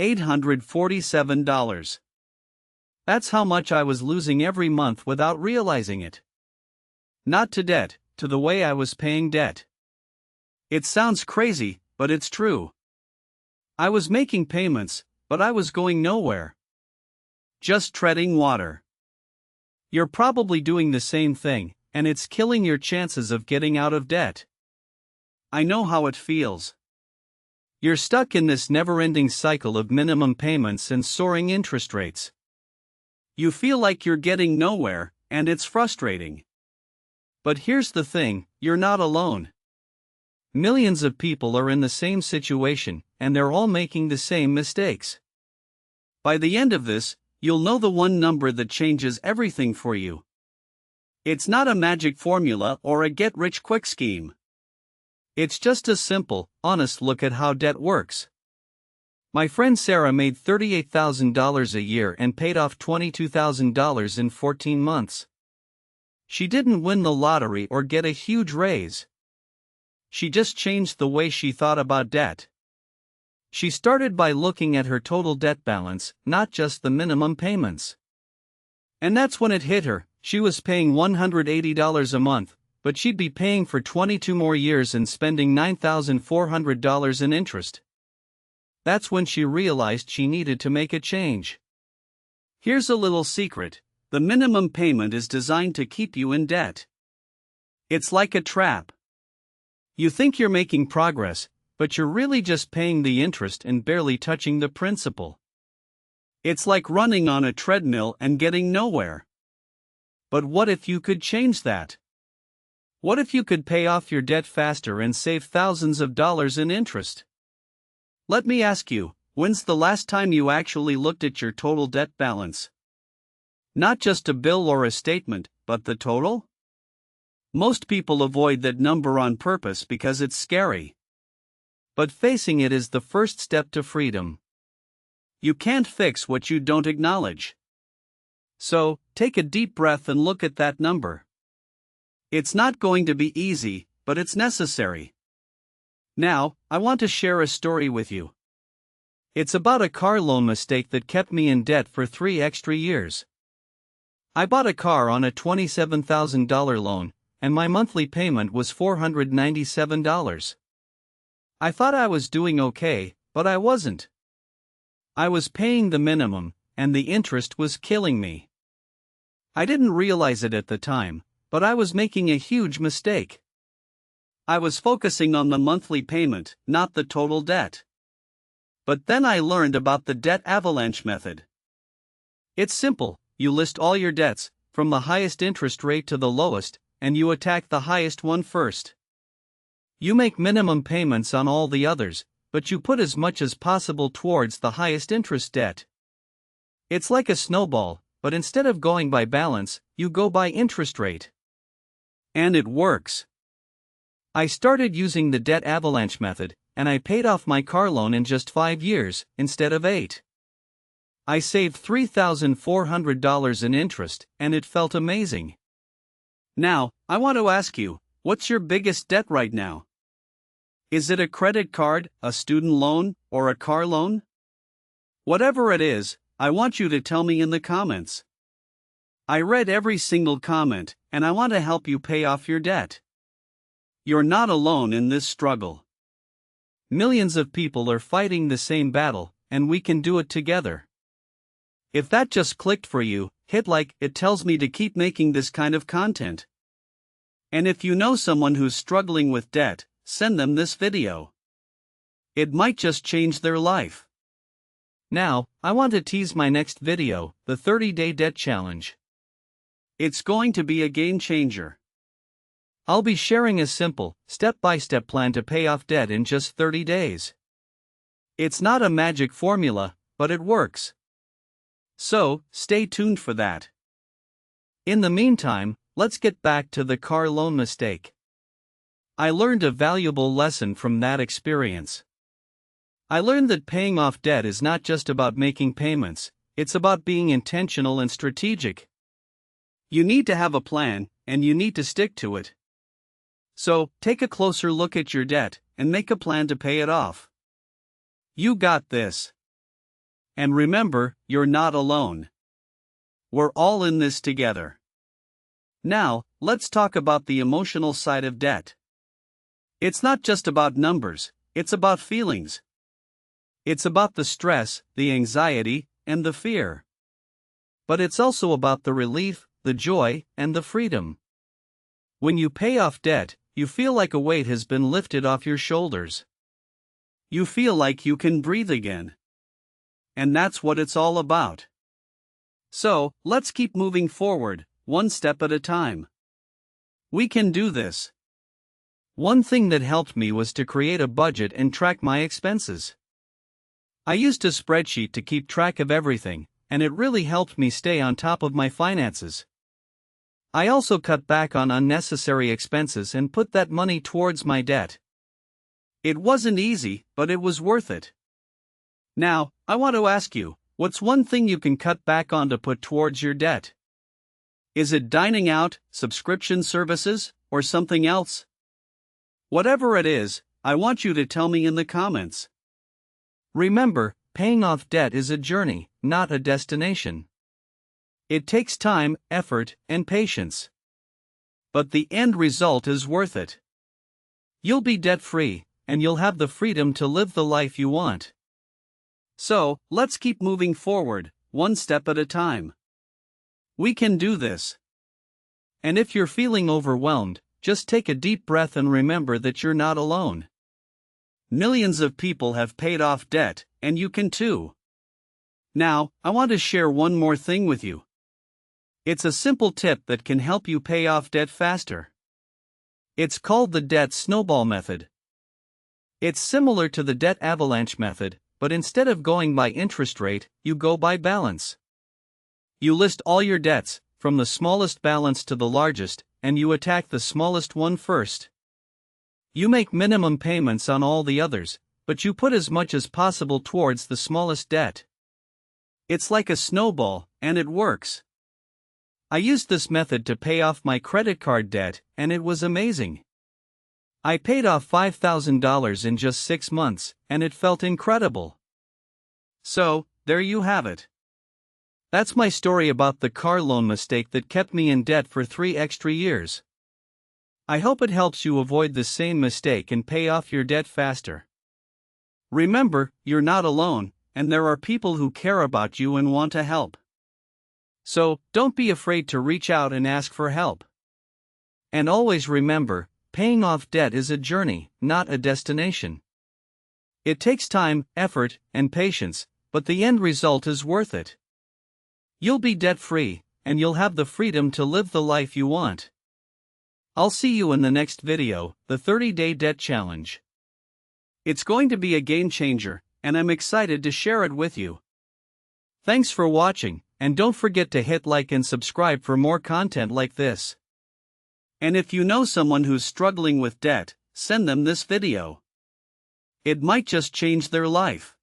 $847. That's how much I was losing every month without realizing it. Not to debt, to the way I was paying debt. It sounds crazy, but it's true. I was making payments, but I was going nowhere. Just treading water. You're probably doing the same thing, and it's killing your chances of getting out of debt. I know how it feels. You're stuck in this never-ending cycle of minimum payments and soaring interest rates. You feel like you're getting nowhere, and it's frustrating. But here's the thing, you're not alone. Millions of people are in the same situation, and they're all making the same mistakes. By the end of this, you'll know the one number that changes everything for you. It's not a magic formula or a get-rich-quick scheme. It's just a simple, honest look at how debt works. My friend Sarah made $38,000 a year and paid off $22,000 in 14 months. She didn't win the lottery or get a huge raise. She just changed the way she thought about debt. She started by looking at her total debt balance, not just the minimum payments. And that's when it hit her. She was paying $180 a month, but she'd be paying for 22 more years and spending $9,400 in interest. That's when she realized she needed to make a change. Here's a little secret: the minimum payment is designed to keep you in debt. It's like a trap. You think you're making progress, but you're really just paying the interest and barely touching the principal. It's like running on a treadmill and getting nowhere. But what if you could change that? What if you could pay off your debt faster and save thousands of dollars in interest? Let me ask you, when's the last time you actually looked at your total debt balance? Not just a bill or a statement, but the total? Most people avoid that number on purpose because it's scary. But facing it is the first step to freedom. You can't fix what you don't acknowledge. So, take a deep breath and look at that number. It's not going to be easy, but it's necessary. Now, I want to share a story with you. It's about a car loan mistake that kept me in debt for 3 extra years. I bought a car on a $27,000 loan, and my monthly payment was $497. I thought I was doing okay, but I wasn't. I was paying the minimum, and the interest was killing me. I didn't realize it at the time, but I was making a huge mistake. I was focusing on the monthly payment, not the total debt. But then I learned about the debt avalanche method. It's simple: you list all your debts, from the highest interest rate to the lowest, and you attack the highest one first. You make minimum payments on all the others, but you put as much as possible towards the highest interest debt. It's like a snowball, but instead of going by balance, you go by interest rate. And it works. I started using the debt avalanche method, and I paid off my car loan in just 5 years, instead of 8. I saved $3,400 in interest, and it felt amazing. Now, I want to ask you, what's your biggest debt right now? Is it a credit card, a student loan, or a car loan? Whatever it is, I want you to tell me in the comments. I read every single comment, and I want to help you pay off your debt. You're not alone in this struggle. Millions of people are fighting the same battle, and we can do it together. If that just clicked for you, hit like. It tells me to keep making this kind of content. And if you know someone who's struggling with debt, send them this video. It might just change their life. Now, I want to tease my next video, the 30-day debt challenge. It's going to be a game changer. I'll be sharing a simple, step-by-step plan to pay off debt in just 30 days. It's not a magic formula, but it works. So, stay tuned for that. In the meantime, let's get back to the car loan mistake. I learned a valuable lesson from that experience. I learned that paying off debt is not just about making payments, it's about being intentional and strategic. You need to have a plan, and you need to stick to it. So, take a closer look at your debt, and make a plan to pay it off. You got this. And remember, you're not alone. We're all in this together. Now, let's talk about the emotional side of debt. It's not just about numbers, it's about feelings. It's about the stress, the anxiety, and the fear. But it's also about the relief, the joy, and the freedom. When you pay off debt, you feel like a weight has been lifted off your shoulders. You feel like you can breathe again. And that's what it's all about. So, let's keep moving forward, one step at a time. We can do this. One thing that helped me was to create a budget and track my expenses. I used a spreadsheet to keep track of everything, and it really helped me stay on top of my finances. I also cut back on unnecessary expenses and put that money towards my debt. It wasn't easy, but it was worth it. Now, I want to ask you, what's one thing you can cut back on to put towards your debt? Is it dining out, subscription services, or something else? Whatever it is, I want you to tell me in the comments. Remember, paying off debt is a journey, not a destination. It takes time, effort, and patience. But the end result is worth it. You'll be debt-free, and you'll have the freedom to live the life you want. So, let's keep moving forward, one step at a time. We can do this. And if you're feeling overwhelmed, just take a deep breath and remember that you're not alone. Millions of people have paid off debt, and you can too. Now, I want to share one more thing with you. It's a simple tip that can help you pay off debt faster. It's called the debt snowball method. It's similar to the debt avalanche method, but instead of going by interest rate, you go by balance. You list all your debts, from the smallest balance to the largest, and you attack the smallest one first. You make minimum payments on all the others, but you put as much as possible towards the smallest debt. It's like a snowball, and it works. I used this method to pay off my credit card debt, and it was amazing. I paid off $5,000 in just 6 months, and it felt incredible. So, there you have it. That's my story about the car loan mistake that kept me in debt for 3 extra years. I hope it helps you avoid the same mistake and pay off your debt faster. Remember, you're not alone, and there are people who care about you and want to help. So, don't be afraid to reach out and ask for help. And always remember, paying off debt is a journey, not a destination. It takes time, effort, and patience, but the end result is worth it. You'll be debt-free, and you'll have the freedom to live the life you want. I'll see you in the next video, the 30-Day Debt Challenge. It's going to be a game changer, and I'm excited to share it with you. Thanks for watching, and don't forget to hit like and subscribe for more content like this. And if you know someone who's struggling with debt, send them this video. It might just change their life.